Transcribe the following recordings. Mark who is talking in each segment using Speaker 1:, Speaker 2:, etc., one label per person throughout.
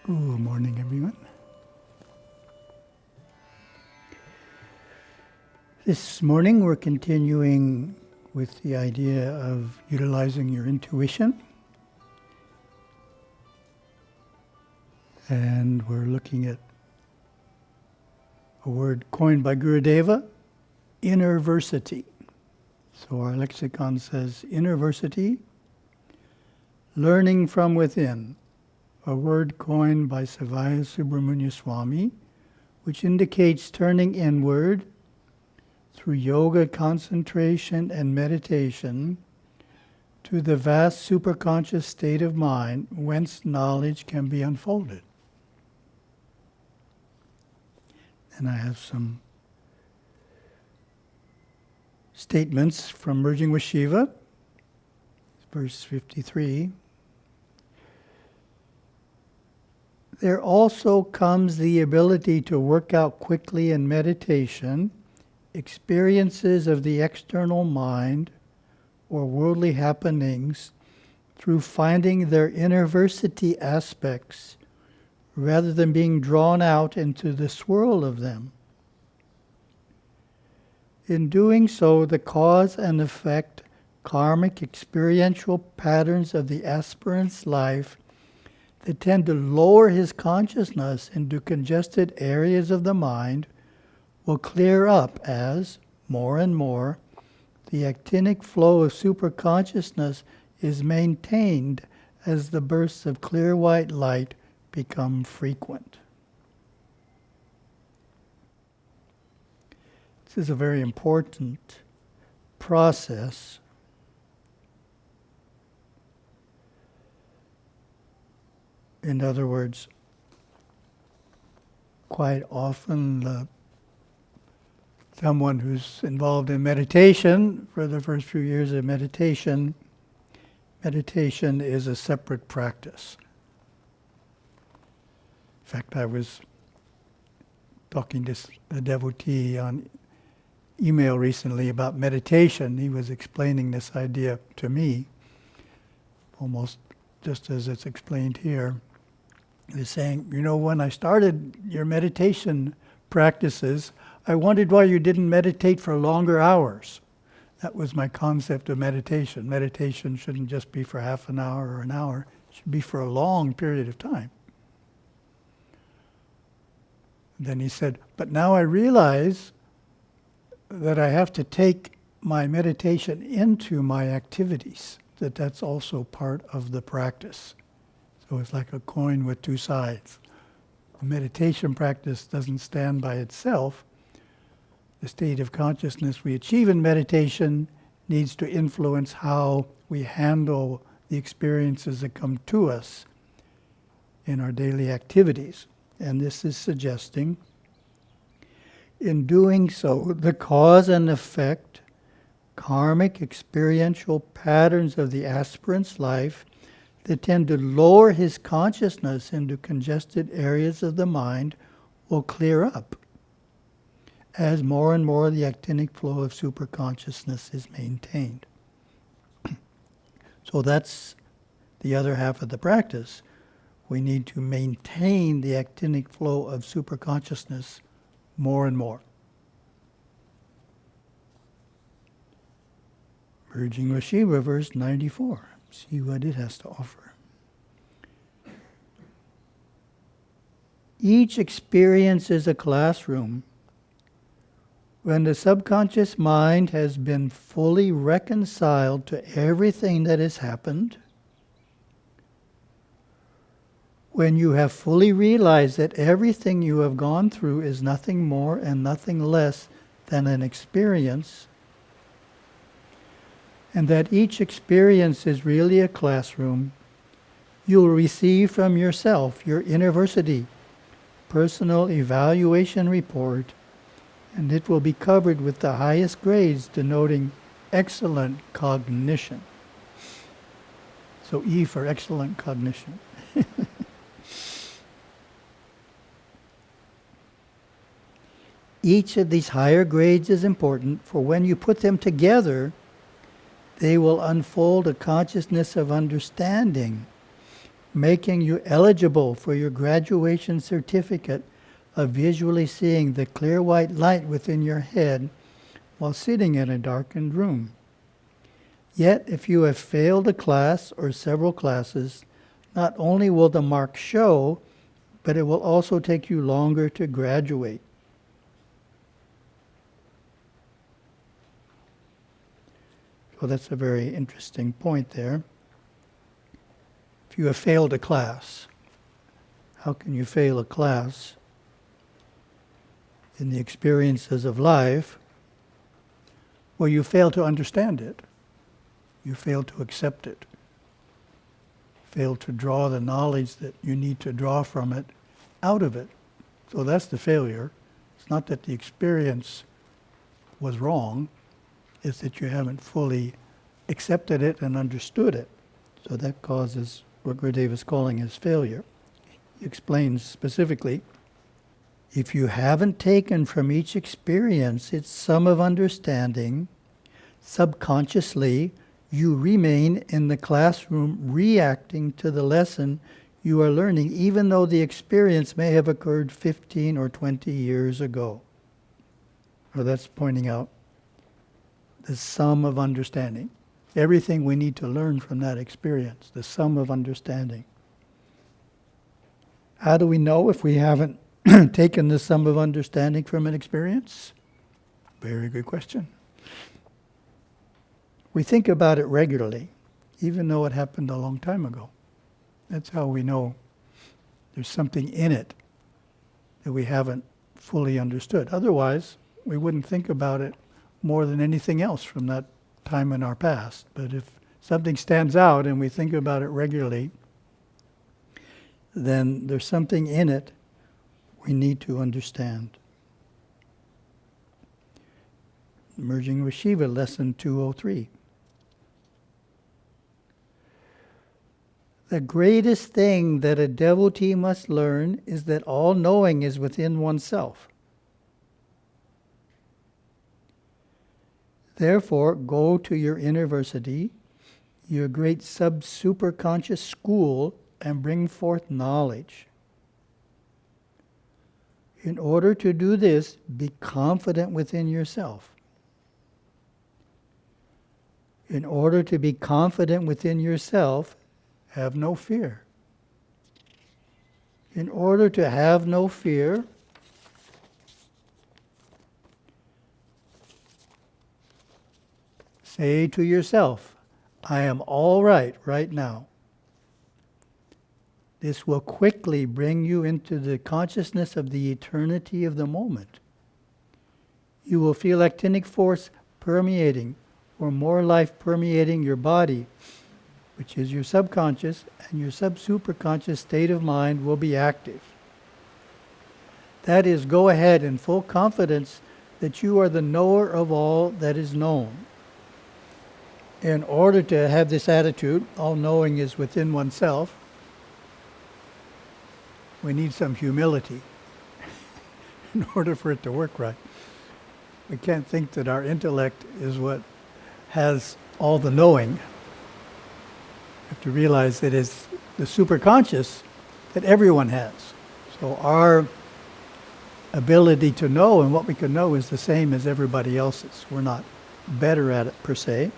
Speaker 1: Good morning, everyone. This morning we're continuing with the idea of utilizing your intuition. And we're looking at a word coined by Gurudeva, Innerversity. So our lexicon says Innerversity, learning from within, a word coined by Sivaya Subramuniyaswami, which indicates turning inward through yoga, concentration, and meditation to the vast superconscious state of mind whence knowledge can be unfolded. And I have some statements from Merging with Shiva, verse 53. There also comes the ability to work out quickly in meditation experiences of the external mind or worldly happenings through finding their innerversity aspects rather than being drawn out into the swirl of them. In doing so, the cause and effect, karmic experiential patterns of the aspirant's life that tend to lower his consciousness into congested areas of the mind will clear up as, more and more, the actinic flow of superconsciousness is maintained as the bursts of clear white light become frequent. This is a very important process. In other words, quite often someone who's involved in meditation, for the first few years of meditation is a separate practice. In fact, I was talking to a devotee on email recently about meditation. He was explaining this idea to me, almost just as it's explained here. He was saying, when I started your meditation practices, I wondered why you didn't meditate for longer hours. That was my concept of meditation. Meditation shouldn't just be for half an hour or an hour. It should be for a long period of time. Then he said, but now I realize that I have to take my meditation into my activities, that's also part of the practice. So it's like a coin with two sides. The meditation practice doesn't stand by itself. The state of consciousness we achieve in meditation needs to influence how we handle the experiences that come to us in our daily activities. And this is suggesting, in doing so, the cause and effect, karmic experiential patterns of the aspirant's life that tend to lower his consciousness into congested areas of the mind will clear up as more and more the actinic flow of superconsciousness is maintained. So that's the other half of the practice. We need to maintain the actinic flow of superconsciousness more and more. Merging with Shiva, verse 94. See what it has to offer. Each experience is a classroom. When the subconscious mind has been fully reconciled to everything that has happened, when you have fully realized that everything you have gone through is nothing more and nothing less than an experience, and that each experience is really a classroom, you'll receive from yourself your Innerversity personal evaluation report, and it will be covered with the highest grades denoting excellent cognition. So E for excellent cognition. Each of these higher grades is important, for when you put them together, they will unfold a consciousness of understanding making you eligible for your graduation certificate of visually seeing the clear white light within your head while sitting in a darkened room. Yet, if you have failed a class or several classes, not only will the mark show, but it will also take you longer to graduate. Well, that's a very interesting point there. If you have failed a class, how can you fail a class? In the experiences of life, well, you fail to understand it. You fail to accept it. Fail to draw the knowledge that you need to draw from it out of it. So that's the failure. It's not that the experience was wrong. It's that you haven't fully accepted it and understood it. So that causes what Gurudev is calling as failure. He explains specifically, if you haven't taken from each experience its sum of understanding, subconsciously you remain in the classroom reacting to the lesson you are learning, even though the experience may have occurred 15 or 20 years ago. So that's pointing out the sum of understanding. Everything we need to learn from that experience, the sum of understanding. How do we know if we haven't taken the sum of understanding from an experience? Very good question. We think about it regularly, even though it happened a long time ago. That's how we know there's something in it that we haven't fully understood. Otherwise, we wouldn't think about it more than anything else from that time in our past. But if something stands out and we think about it regularly, then there's something in it we need to understand. Merging with Shiva, lesson 203. The greatest thing that a devotee must learn is that all knowing is within oneself. Therefore, go to your Innerversity, your great sub-superconscious school, and bring forth knowledge. In order to do this, be confident within yourself. In order to be confident within yourself, have no fear. In order to have no fear, say to yourself, I am all right now. This will quickly bring you into the consciousness of the eternity of the moment. You will feel actinic force permeating, or more life permeating your body, which is your subconscious, and your sub-superconscious state of mind will be active. That is, go ahead in full confidence that you are the knower of all that is known. In order to have this attitude, all knowing is within oneself, we need some humility in order for it to work right. We can't think that our intellect is what has all the knowing. We have to realize that it's the superconscious that everyone has. So our ability to know and what we can know is the same as everybody else's. We're not better at it per se.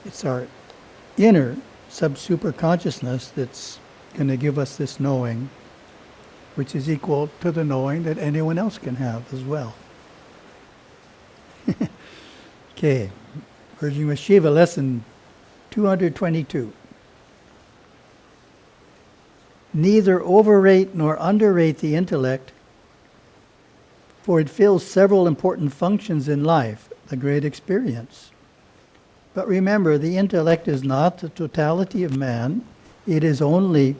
Speaker 1: It's our inner sub-superconsciousness that's going to give us this knowing, which is equal to the knowing that anyone else can have as well. Okay, Merging with Shiva, lesson 222. Neither overrate nor underrate the intellect, for it fills several important functions in life, the great experience. But remember, the intellect is not the totality of man. It is only,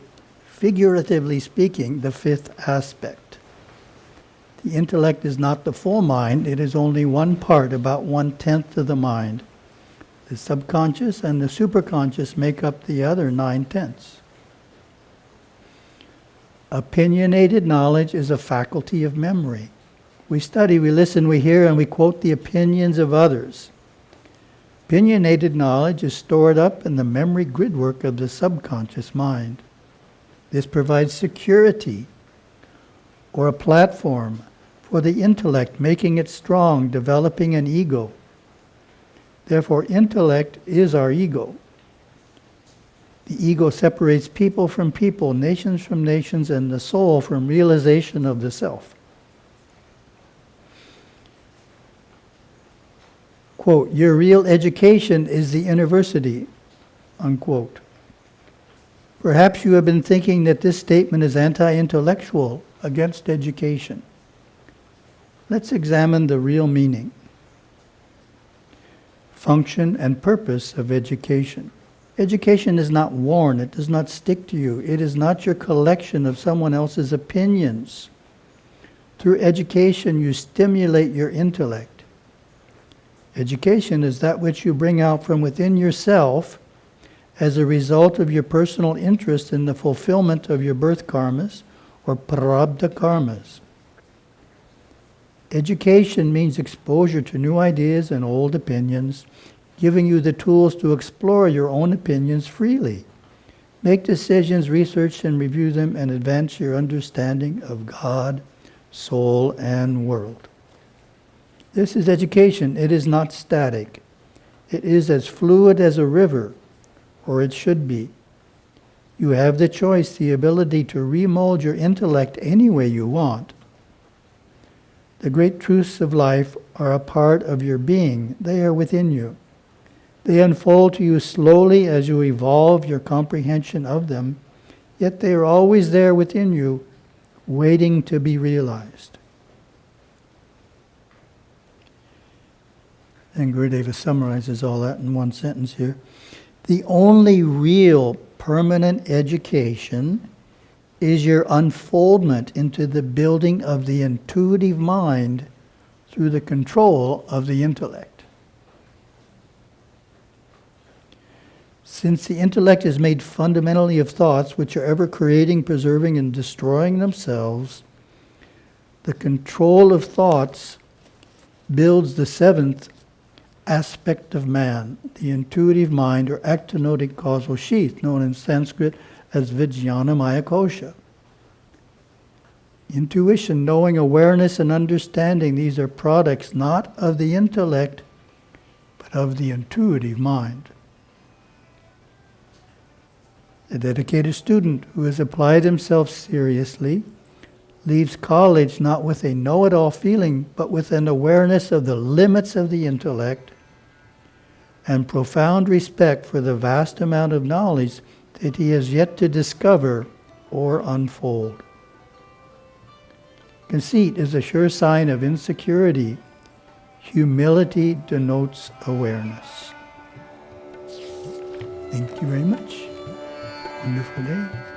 Speaker 1: figuratively speaking, the fifth aspect. The intellect is not the full mind. It is only one part, about 1/10 of the mind. The subconscious and the superconscious make up the other 9/10. Opinionated knowledge is a faculty of memory. We study, we listen, we hear, and we quote the opinions of others. Opinionated knowledge is stored up in the memory gridwork of the subconscious mind. This provides security or a platform for the intellect, making it strong, developing an ego. Therefore, intellect is our ego. The ego separates people from people, nations from nations, and the soul from realization of the self. Quote, your real education is the Innerversity, unquote. Perhaps you have been thinking that this statement is anti-intellectual, against education. Let's examine the real meaning, function, and purpose of education. Education is not worn. It does not stick to you. It is not your collection of someone else's opinions. Through education, you stimulate your intellect. Education is that which you bring out from within yourself as a result of your personal interest in the fulfillment of your birth karmas or prarabdha karmas. Education means exposure to new ideas and old opinions, giving you the tools to explore your own opinions freely. Make decisions, research and review them, and advance your understanding of God, soul, and world. This is education. It is not static. It is as fluid as a river, or it should be. You have the choice, the ability to remold your intellect any way you want. The great truths of life are a part of your being. They are within you. They unfold to you slowly as you evolve your comprehension of them, yet they are always there within you, waiting to be realized. And Gurudeva summarizes all that in one sentence here. The only real permanent education is your unfoldment into the building of the intuitive mind through the control of the intellect. Since the intellect is made fundamentally of thoughts which are ever creating, preserving, and destroying themselves, the control of thoughts builds the seventh aspect of man, the intuitive mind or actinotic causal sheath, known in Sanskrit as Vijnana Maya Kosha. Intuition, knowing, awareness, and understanding, these are products not of the intellect, but of the intuitive mind. A dedicated student who has applied himself seriously leaves college not with a know-it-all feeling, but with an awareness of the limits of the intellect and profound respect for the vast amount of knowledge that he has yet to discover or unfold. Conceit is a sure sign of insecurity. Humility denotes awareness. Thank you very much. Wonderful day.